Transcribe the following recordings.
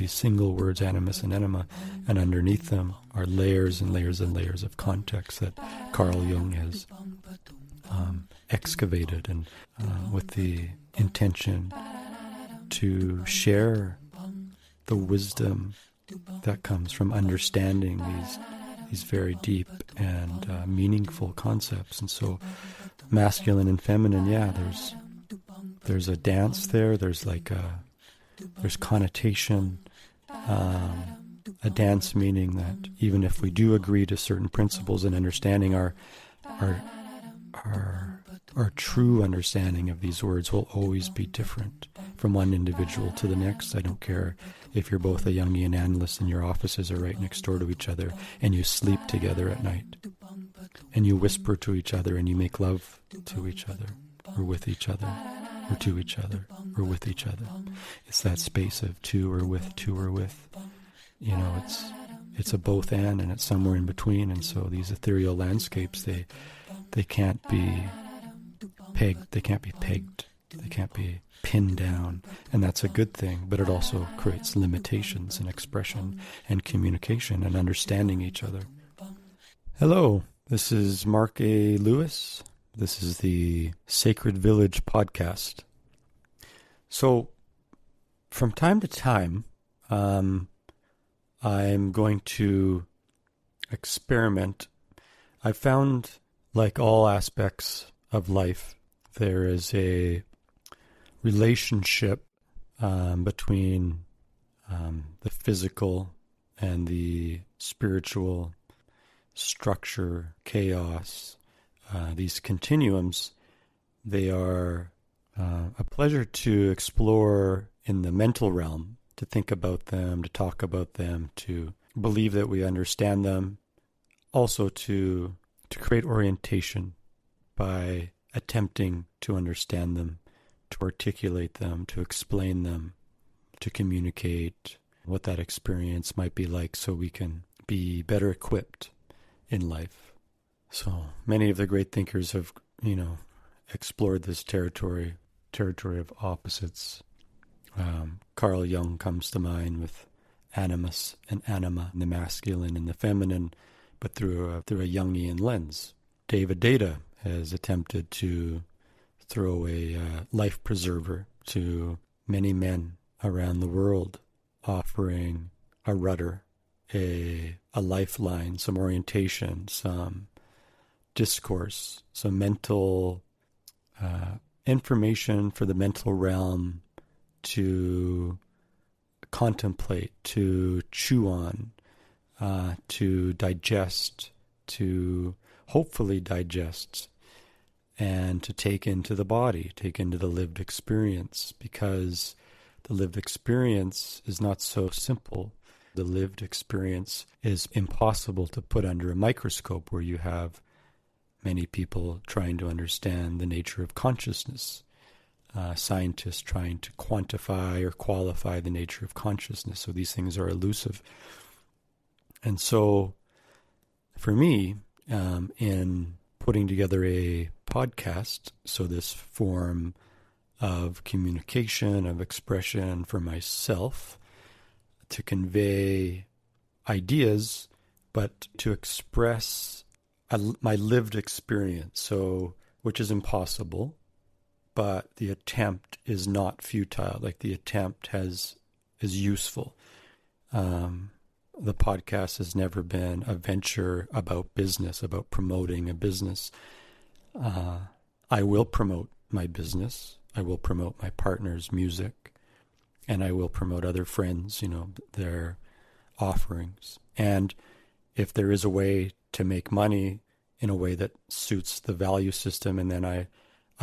these single words, animus and anima, and underneath them are layers and layers and layers of context that Carl Jung has excavated, and with the intention to share the wisdom that comes from understanding these very deep and meaningful concepts. And so masculine and feminine, there's a dance there, there's connotation, a dance meaning that even if we do agree to certain principles and understanding, our true understanding of these words will always be different from one individual to the next. I don't care if you're both a Jungian analyst and your offices are right next door to each other and you sleep together at night and you whisper to each other and you make love to each other or with each other or to each other or with each other. It's that space of two or with. It's a both and it's somewhere in between. And so these ethereal landscapes, they can't be pegged. They can't be pinned down. And that's a good thing, but it also creates limitations in expression and communication and understanding each other. Hello, this is Mark A. Lewis. This is the Sacred Village podcast. So, from time to time, I'm going to experiment. I found, like all aspects of life, there is a relationship between the physical and the spiritual structure, chaos. These continuums, they are a pleasure to explore in the mental realm, to think about them, to talk about them, to believe that we understand them, also to create orientation by attempting to understand them, to articulate them, to explain them, to communicate what that experience might be like so we can be better equipped in life. So many of the great thinkers have, explored this territory of opposites. Carl Jung comes to mind with animus and anima, the masculine and the feminine, but through a Jungian lens. David Data has attempted to throw a life preserver to many men around the world, offering a rudder, a lifeline, some orientation, some discourse, some mental information for the mental realm to contemplate, to chew on, to digest, to hopefully digest, and to take into the body, take into the lived experience, because the lived experience is not so simple. The lived experience is impossible to put under a microscope, where you have many people trying to understand the nature of consciousness, scientists trying to quantify or qualify the nature of consciousness. So these things are elusive. And so for me, in putting together a podcast, so this form of communication, of expression for myself, to convey ideas, but to express my lived experience, so which is impossible, but the attempt is not futile. Like the attempt is useful. The podcast has never been a venture about business, about promoting a business. I will promote my business. I will promote my partner's music, and I will promote other friends, their offerings. And if there is a way to make money in a way that suits the value system, and then I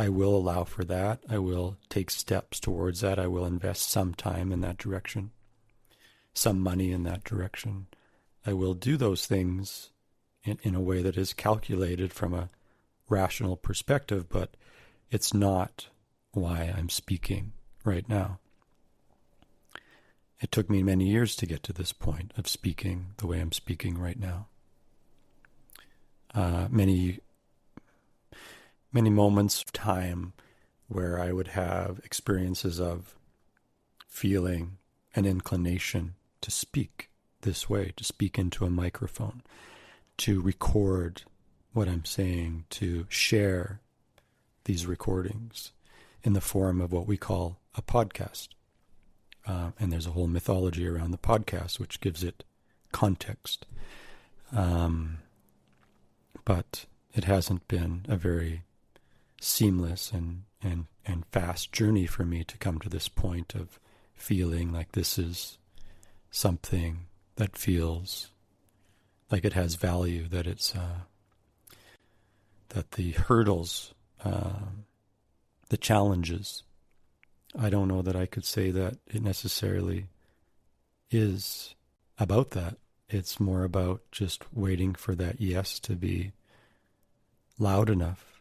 will allow for that. I will take steps towards that. I will invest some time in that direction, some money in that direction. I will do those things in a way that is calculated from a rational perspective, but it's not why I'm speaking right now. It took me many years to get to this point of speaking the way I'm speaking right now. Many moments of time where I would have experiences of feeling an inclination to speak this way, to speak into a microphone, to record what I'm saying, to share these recordings in the form of what we call a podcast. And there's a whole mythology around the podcast, which gives it context. But it hasn't been a very seamless and fast journey for me to come to this point of feeling like this is something that feels like it has value, that it's that the hurdles, the challenges, I don't know that I could say that it necessarily is about that. It's more about just waiting for that yes to be loud enough,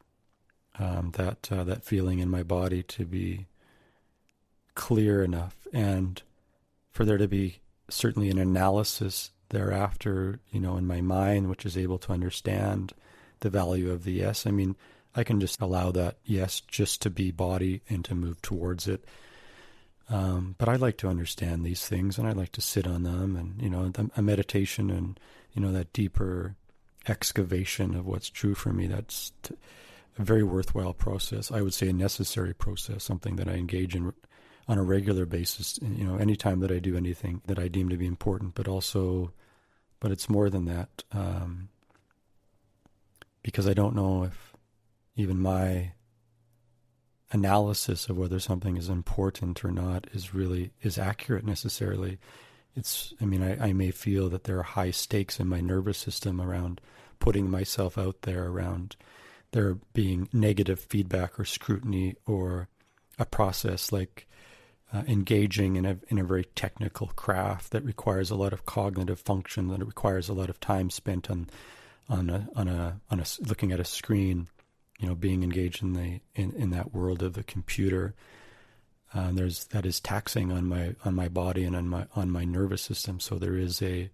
that feeling in my body to be clear enough, and for there to be certainly an analysis thereafter, in my mind, which is able to understand the value of the yes. I mean, I can just allow that yes just to be body and to move towards it. But I like to understand these things, and I like to sit on them, and, a meditation and, that deeper excavation of what's true for me, that's a very worthwhile process. I would say a necessary process, something that I engage in on a regular basis, anytime that I do anything that I deem to be important, but it's more than that, because I don't know if even my analysis of whether something is important or not is accurate necessarily. I may feel that there are high stakes in my nervous system around putting myself out there, around there being negative feedback or scrutiny, or a process like engaging in a very technical craft that requires a lot of cognitive function, that it requires a lot of time spent on looking at a screen, being engaged in that world of the computer. That is taxing on my body and on my nervous system. So there is there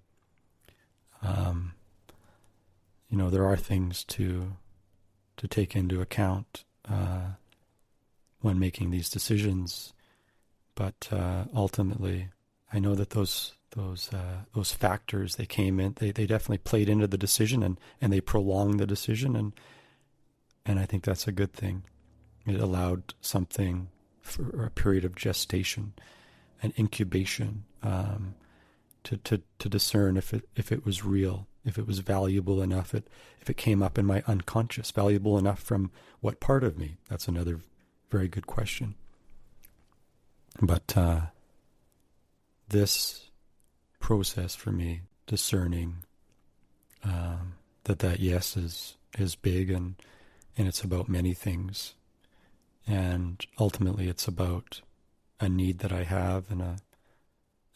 are things to take into account when making these decisions. But ultimately, I know that those factors, they came in, they definitely played into the decision, and they prolonged the decision, and I think that's a good thing. It allowed something for a period of gestation and incubation, to discern if it was real, if it was valuable enough, if it came up in my unconscious, valuable enough from what part of me? That's another very good question. But this process for me, discerning that yes is big, and it's about many things, and ultimately it's about a need that I have, and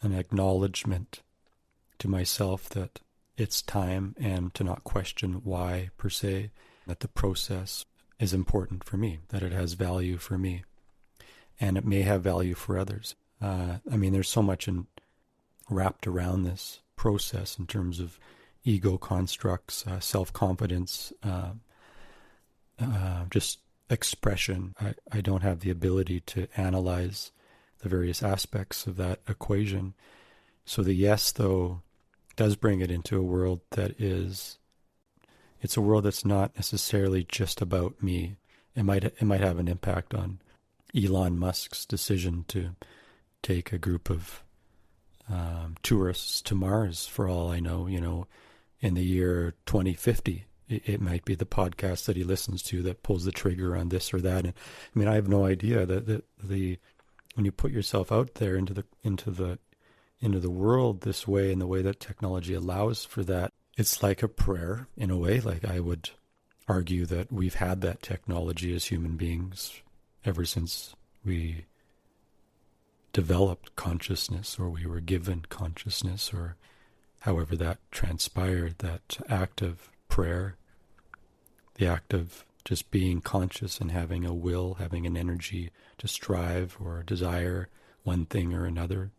an acknowledgement to myself that it's time, and to not question why per se, that the process is important for me, that it has value for me, and it may have value for others. There's so much wrapped around this process in terms of ego constructs, self-confidence, just expression. I don't have the ability to analyze the various aspects of that equation. So the yes, though, does bring it into a world it's a world that's not necessarily just about me. It might have an impact on Elon Musk's decision to take a group of tourists to Mars, for all I know, in the year 2050. It might be the podcast that he listens to that pulls the trigger on this or that. And, I have no idea that when you put yourself out there into the world this way, in the way that technology allows for that, it's like a prayer in a way. Like, I would argue that we've had that technology as human beings ever since we developed consciousness, or we were given consciousness, or however that transpired, that act of prayer, the act of just being conscious and having a will, having an energy to strive or desire one thing or another.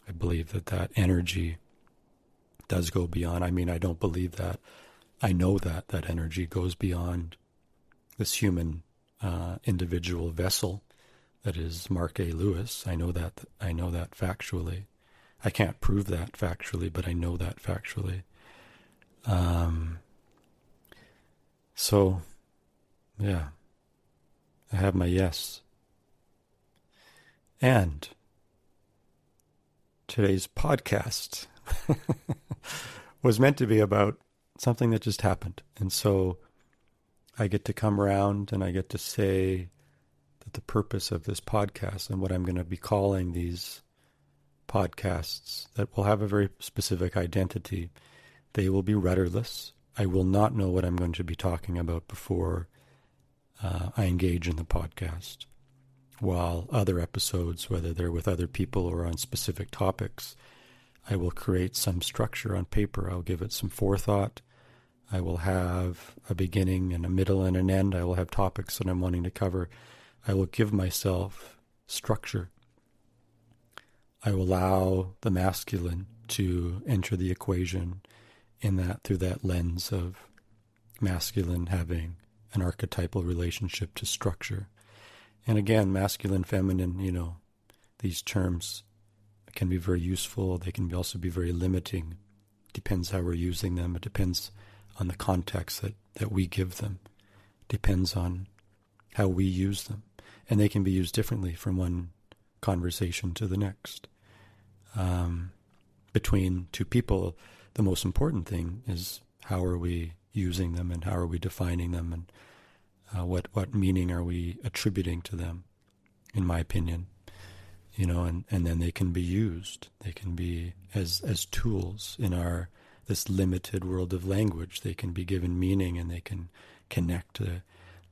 I believe that energy does go beyond. I don't believe that. I know that energy goes beyond this human individual vessel, that is Mark A. Lewis. I know that factually. I can't prove that factually, but I know that factually. So, yeah, I have my yes. And today's podcast was meant to be about something that just happened. And so I get to come around and I get to say that the purpose of this podcast and what I'm going to be calling these podcasts that will have a very specific identity, they will be rudderless. I will not know what I'm going to be talking about before I engage in the podcast. While other episodes, whether they're with other people or on specific topics, I will create some structure on paper. I'll give it some forethought. I will have a beginning and a middle and an end. I will have topics that I'm wanting to cover. I will give myself structure. I will allow the masculine to enter the equation through that lens of masculine having an archetypal relationship to structure. And again, masculine, feminine, these terms can be very useful. They can also be very limiting. Depends how we're using them. It depends on the context that we give them. Depends on how we use them. And they can be used differently from one conversation to the next. Between two people, the most important thing is how are we using them and how are we defining them and what meaning are we attributing to them, in my opinion. And then they can be used. They can be as tools in this limited world of language. They can be given meaning and they can connect to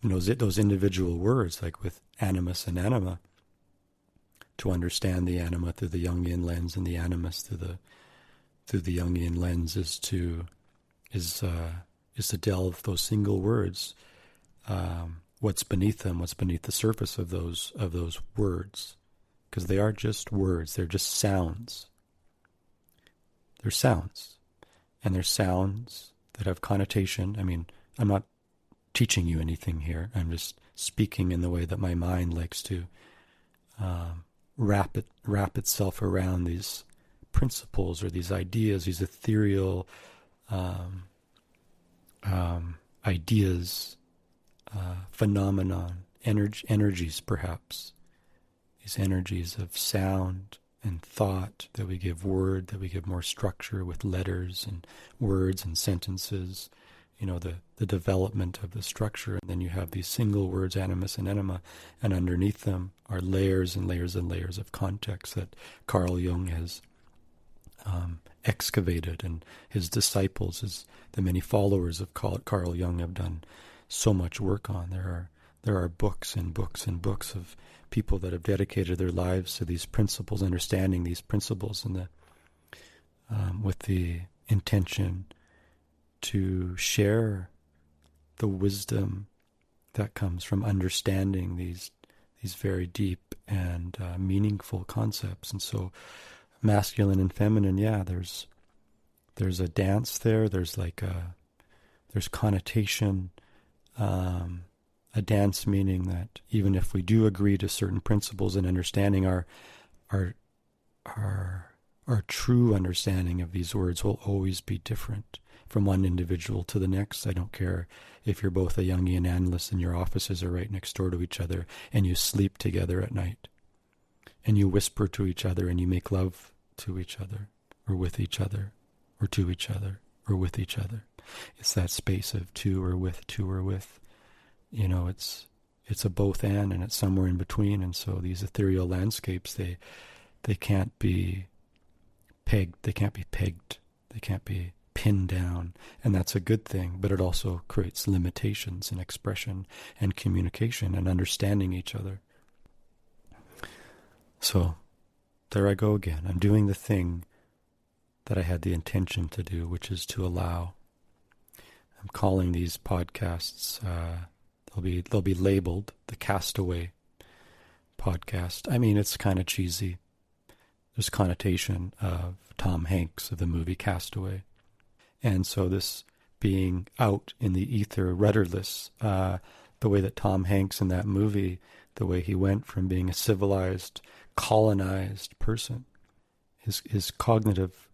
those individual words, like with animus and anima, to understand the anima through the Jungian lens and the animus through the Jungian lens is to delve those single words. What's beneath them? What's beneath the surface of those words? Because they are just words. They're just sounds. They're sounds, and they're sounds that have connotation. I mean, I'm not teaching you anything here. I'm just speaking in the way that my mind likes to wrap itself around these principles or these ideas, these ethereal ideas, phenomenon, energies perhaps. These energies of sound and thought that we give word, that we give more structure with letters and words and sentences, the development of the structure. And then you have these single words, animus and anima, and underneath them are layers and layers and layers of context that Carl Jung has excavated, and his disciples, the many followers of Carl Jung have done so much work on. There are books and books and books of people that have dedicated their lives to these principles, understanding these principles, and with the intention to share the wisdom that comes from understanding these very deep and meaningful concepts. And so, masculine and feminine, there's a dance there. There's there's connotation. A dance meaning that even if we do agree to certain principles and understanding, our true understanding of these words will always be different from one individual to the next. I don't care if you're both a Jungian analyst and your offices are right next door to each other and you sleep together at night and you whisper to each other and you make love to each other or with each other or to each other or with each other. It's that space of to or with. It's a both and it's somewhere in between. And so these ethereal landscapes, they can't be pegged. They can't be pegged. They can't be pinned down. And that's a good thing, but it also creates limitations in expression and communication and understanding each other. So there I go again. I'm doing the thing that I had the intention to do, which is to allow. I'm calling these podcasts, they'll be labeled the Castaway podcast. I mean, it's kind of cheesy. There's connotation of Tom Hanks of the movie Castaway. And so this being out in the ether, rudderless, the way that Tom Hanks in that movie the way he went from being a civilized, colonized person. His cognitive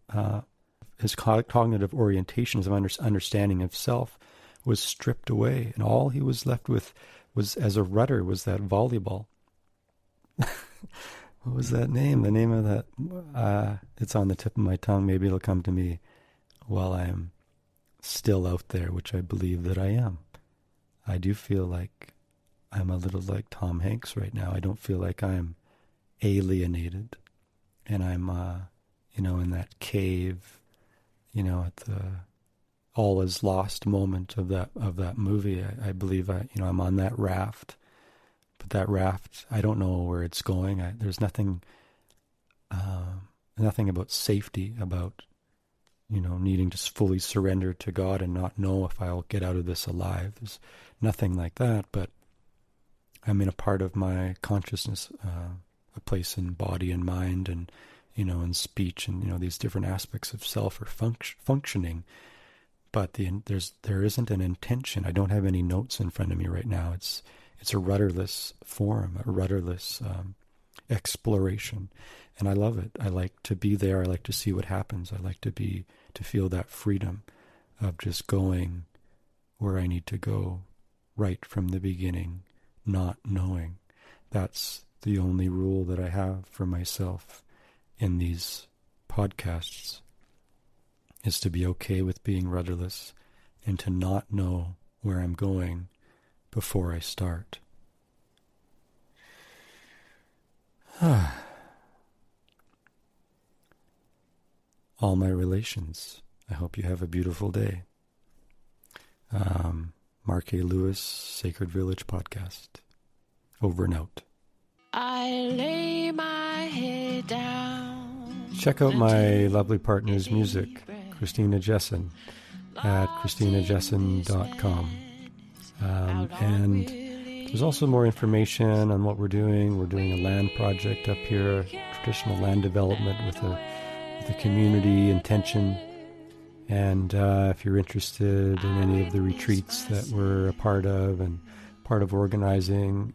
orientation, his understanding of self was stripped away, and all he was left with was, as a rudder, was that volleyball. What was that name? The name of that? It's on the tip of my tongue. Maybe it'll come to me while I'm still out there, which I believe that I am. I do feel like I'm a little like Tom Hanks right now. I don't feel like I'm alienated, and I'm, in that cave, at the all is lost moment of that movie. I believe I'm on that raft, but that raft, I don't know where it's going. There's nothing about safety, about needing to fully surrender to God and not know if I'll get out of this alive. There's nothing like that, but I'm in a part of my consciousness, a place in body and mind and, in speech and, these different aspects of self are functioning. But there isn't an intention. I don't have any notes in front of me right now. It's a rudderless forum, a rudderless exploration, and I love it. I like to be there. I like to see what happens. I like to feel that freedom of just going where I need to go, right from the beginning, not knowing. That's the only rule that I have for myself in these podcasts, is to be okay with being rudderless and to not know where I'm going before I start. All my relations, I hope you have a beautiful day. Mark A. Lewis, Sacred Village Podcast. Over and out. I lay my head down. Check out my lovely partner's music, Christina Jessen, at ChristinaJessen.com. And there's also more information on what we're doing. We're doing a land project up here, traditional land development with a community intention. And if you're interested in any of the retreats that we're a part of and part of organizing,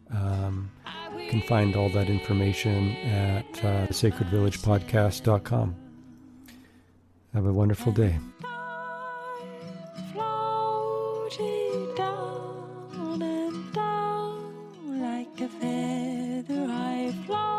you can find all that information at sacredvillagepodcast.com. Have a wonderful day. Like a feather I float.